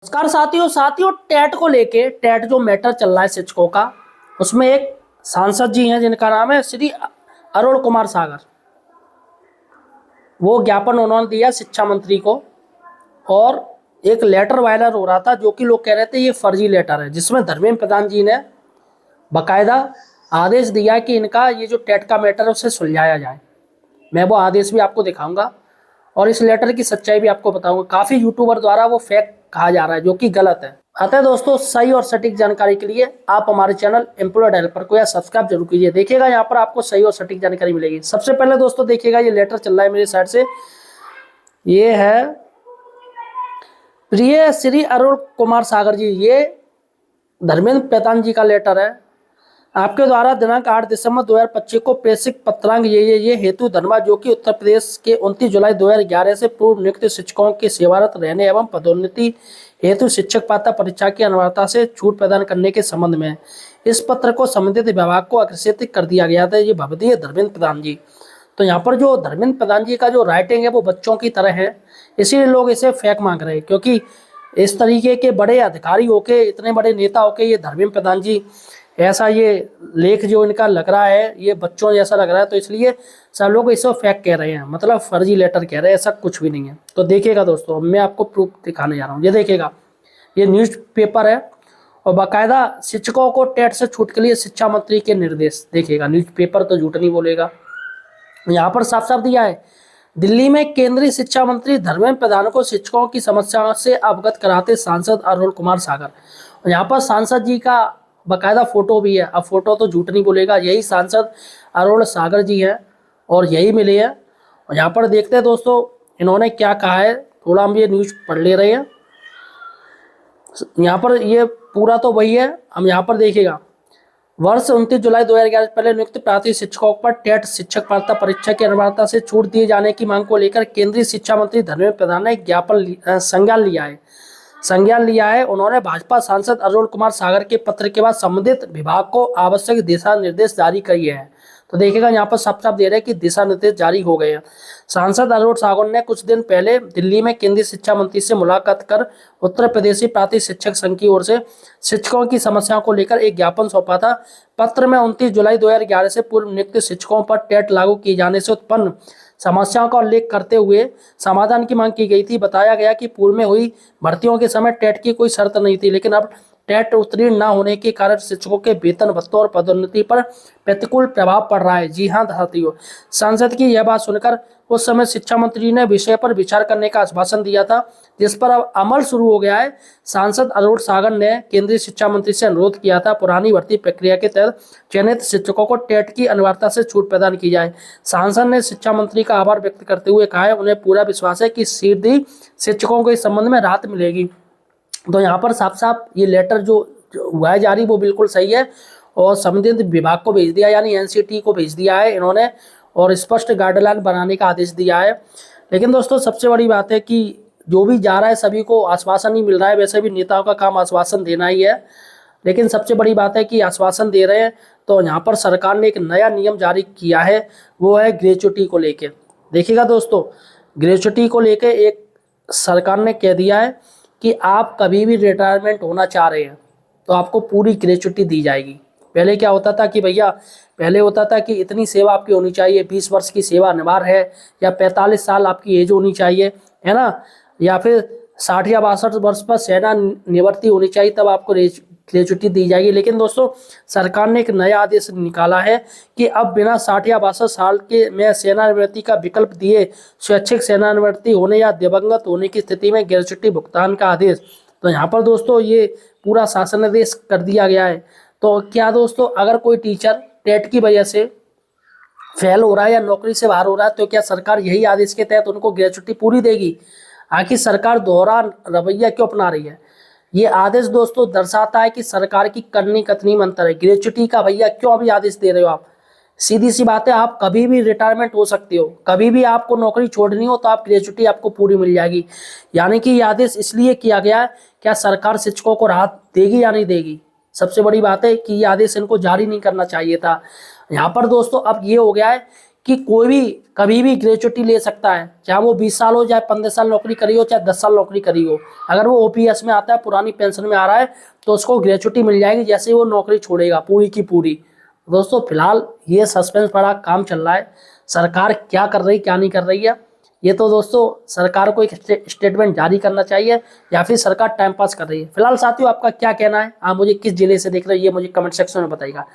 नमस्कार साथियों साथियों टेट को लेके टेट जो मैटर चल रहा है शिक्षकों का, उसमें एक सांसद जी हैं जिनका नाम है श्री अरुण कुमार सागर। वो ज्ञापन उन्होंने दिया शिक्षा मंत्री को और एक लेटर वायरल हो रहा था जो कि लोग कह रहे थे ये फर्जी लेटर है, जिसमें धर्मेंद्र प्रधान जी ने बाकायदा आदेश दिया कि इनका ये जो टेट का मैटर है उसे सुलझाया जाए। मैं वो आदेश भी आपको दिखाऊंगा और इस लेटर की सच्चाई भी आपको बताऊंगा। काफ़ी यूट्यूबर द्वारा वो फेक कहा जा रहा है जो कि गलत है। अतः दोस्तों सही और सटीक जानकारी के लिए आप हमारे चैनल एम्प्लॉयड हेल्पर को या सब्सक्राइब जरूर कीजिए। देखिएगा यहाँ पर आपको सही और सटीक जानकारी मिलेगी। सबसे पहले दोस्तों देखिएगा ये लेटर चल रहा है मेरी साइड से। ये है प्रिय श्री अरुण कुमार सागर जी, ये धर्मेंद्र प्रधान जी का लेटर है। आपके द्वारा दिनांक 8 दिसंबर 2025 को प्रेषित पत्रांक ये हेतु धनबाद जो कि उत्तर प्रदेश के 29 जुलाई 2011 से पूर्व नियुक्त शिक्षकों के सेवारत रहने एवं पदोन्नति हेतु शिक्षक पात्रता परीक्षा की अनिवार्यता से छूट प्रदान करने के संबंध में इस पत्र को संबंधित विभाग को अग्रेसित कर दिया गया था। ये भवदीय धर्मेंद्र प्रधान जी। तो यहाँ पर जो धर्मेंद्र प्रधान जी का जो राइटिंग है वो बच्चों की तरह है, इसीलिए लोग इसे फेक मांग रहे हैं। क्योंकि इस तरीके के बड़े अधिकारी होके, इतने बड़े नेता होके ये धर्मेंद्र प्रधान जी ऐसा ये लेख जो इनका लग रहा है ये बच्चों जैसा लग रहा है, तो इसलिए सब लोग इसे फेक कह रहे हैं, मतलब फर्जी लेटर कह रहे हैं। ऐसा कुछ भी नहीं है। तो देखिएगा दोस्तों, मैं आपको प्रूफ दिखाने जा रहा हूँ। ये देखिएगा, ये न्यूज़पेपर है और बाकायदा शिक्षकों को टेट से छूट के लिए शिक्षा मंत्री के निर्देश। देखिएगा, न्यूज़पेपर तो झूठ नहीं बोलेगा। यहाँ पर साफ साफ दिया है, दिल्ली में केंद्रीय शिक्षा मंत्री धर्मेंद्र प्रधान को शिक्षकों की समस्याओं से अवगत कराते सांसद अरुण कुमार सागर। और यहाँ पर सांसद जी का बाकायदा फोटो भी है। अब फोटो तो झूठ नहीं बोलेगा, यही सांसद अरुण सागर जी हैं और यही मिले हैं। और यहाँ पर देखते हैं दोस्तों इन्होंने क्या कहा है, थोड़ा हम ये न्यूज़ पढ़ ले रहे हैं। यहाँ पर ये पूरा तो वही है, हम यहाँ पर देखिएगा। वर्ष 29 जुलाई 2011 से पहले नियुक्त प्राथमिक शिक्षकों पर टेट शिक्षक पात्रता परीक्षा की अनिवार्यता से छूट दिए जाने की मांग को लेकर केंद्रीय शिक्षा मंत्री धर्मेंद्र प्रधान ने संज्ञान लिया है। उन्होंने भाजपा सांसद अरुण कुमार सागर के पत्र के बाद संबंधित विभाग को आवश्यक दिशा निर्देश जारी किए हैं। तो देखिएगा यहाँ पर साफ साफ दे रहे हैं कि दिशा निर्देश जारी हो गए हैं। सांसद अरुण सागर ने कुछ दिन पहले दिल्ली में केंद्रीय शिक्षा मंत्री से मुलाकात कर उत्तर प्रदेशी प्राथमिक शिक्षक संघ की ओर से शिक्षकों की समस्याओं को लेकर एक ज्ञापन सौंपा था। पत्र में 29 जुलाई 2011 से पूर्व नियुक्त शिक्षकों पर टेट लागू किए जाने से उत्पन्न समस्याओं का उल्लेख करते हुए समाधान की मांग की गई थी। बताया गया कि पूर्व में हुई भर्तियों के समय टेट की कोई शर्त नहीं थी, लेकिन अब टेट उत्तीर्ण न होने के कारण शिक्षकों के वेतन भत्तों और पदोन्नति पर प्रतिकूल प्रभाव पड़ रहा है। जी हाँ साथियों, सांसद की यह बात सुनकर उस समय शिक्षा मंत्री ने विषय पर विचार करने का आश्वासन दिया था, जिस पर अब अमल शुरू हो गया है। सांसद अरुण सागर ने केंद्रीय शिक्षा मंत्री से अनुरोध किया था पुरानी भर्ती प्रक्रिया के तहत चयनित शिक्षकों को टेट की अनिवार्यता से छूट प्रदान की जाए। सांसद ने शिक्षा मंत्री का आभार व्यक्त करते हुए कहा है उन्हें पूरा विश्वास है कि सीधी शिक्षकों को इस संबंध में राहत मिलेगी। तो यहाँ पर साफ साफ ये लेटर जो हुआ है जारी वो बिल्कुल सही है और संबंधित विभाग को भेज दिया, यानी एनसीटी को भेज दिया है इन्होंने और स्पष्ट गाइडलाइन बनाने का आदेश दिया है। लेकिन दोस्तों सबसे बड़ी बात है कि जो भी जा रहा है सभी को आश्वासन ही मिल रहा है। वैसे भी नेताओं का काम आश्वासन देना ही है, लेकिन सबसे बड़ी बात है कि आश्वासन दे रहे हैं। तो यहाँ पर सरकार ने एक नया नियम जारी किया है, वो है ग्रेच्युटी को लेके। देखिएगा दोस्तों, ग्रेच्युटी को लेके एक सरकार ने कह दिया है कि आप कभी भी रिटायरमेंट होना चाह रहे हैं तो आपको पूरी ग्रेच्युटी दी जाएगी। पहले क्या होता था कि भैया, पहले होता था कि इतनी सेवा आपकी होनी चाहिए, 20 वर्ष की सेवा अनिवार्य है, या 45 साल आपकी एज होनी चाहिए, है ना, या फिर 60 या 62 वर्ष पर सेना निवृत्ति होनी चाहिए, तब आपको ग्रेच्युटी दी जाएगी। लेकिन दोस्तों सरकार ने एक नया आदेश निकाला है कि अब बिना 60 या 62 साल के में सेनानिवृत्ति का विकल्प दिए स्वैच्छिक सेनानिवृत्ति होने या दिवंगत होने की स्थिति में ग्रेच्युटी भुगतान का आदेश। तो यहाँ पर दोस्तों ये पूरा शासनादेश कर दिया गया है। तो क्या दोस्तों, अगर कोई टीचर टेट की वजह से फेल हो रहा है या नौकरी से बाहर हो रहा है तो क्या सरकार यही आदेश के तहत उनको ग्रेच्युटी पूरी देगी? आखिर सरकार दोहरा रवैया क्यों अपना रही है? ये आदेश दोस्तों दर्शाता है कि सरकार की करनी कतनी में अंतर है। ग्रेच्युटी का भैया क्यों अभी आदेश दे रहे हो आप? सीधी सी बात है, आप कभी भी रिटायरमेंट हो सकते हो, कभी भी आपको नौकरी छोड़नी हो तो आप ग्रेच्युटी आपको पूरी मिल जाएगी। यानी कि ये आदेश इसलिए किया गया है, क्या सरकार शिक्षकों को राहत देगी या नहीं देगी? सबसे बड़ी बात है कि ये आदेश इनको जारी नहीं करना चाहिए था। यहाँ पर दोस्तों अब ये हो गया है कि कोई भी कभी भी ग्रेजुएटी ले सकता है, चाहे वो 20 साल हो, चाहे 15 साल नौकरी करी हो, चाहे 10 साल नौकरी करी हो। अगर वो ओपीएस में आता है, पुरानी पेंशन में आ रहा है, तो उसको ग्रेजुएटी मिल जाएगी जैसे ही वो नौकरी छोड़ेगा पूरी की पूरी। दोस्तों फिलहाल ये सस्पेंस बड़ा काम चल रहा है, सरकार क्या कर रही क्या नहीं कर रही है, ये तो दोस्तों सरकार को एक स्टेटमेंट जारी करना चाहिए, या फिर सरकार टाइम पास कर रही है। फिलहाल साथियों आपका क्या कहना है, आप मुझे किस जिले से देख रहे हैं ये मुझे कमेंट सेक्शन में बताइएगा।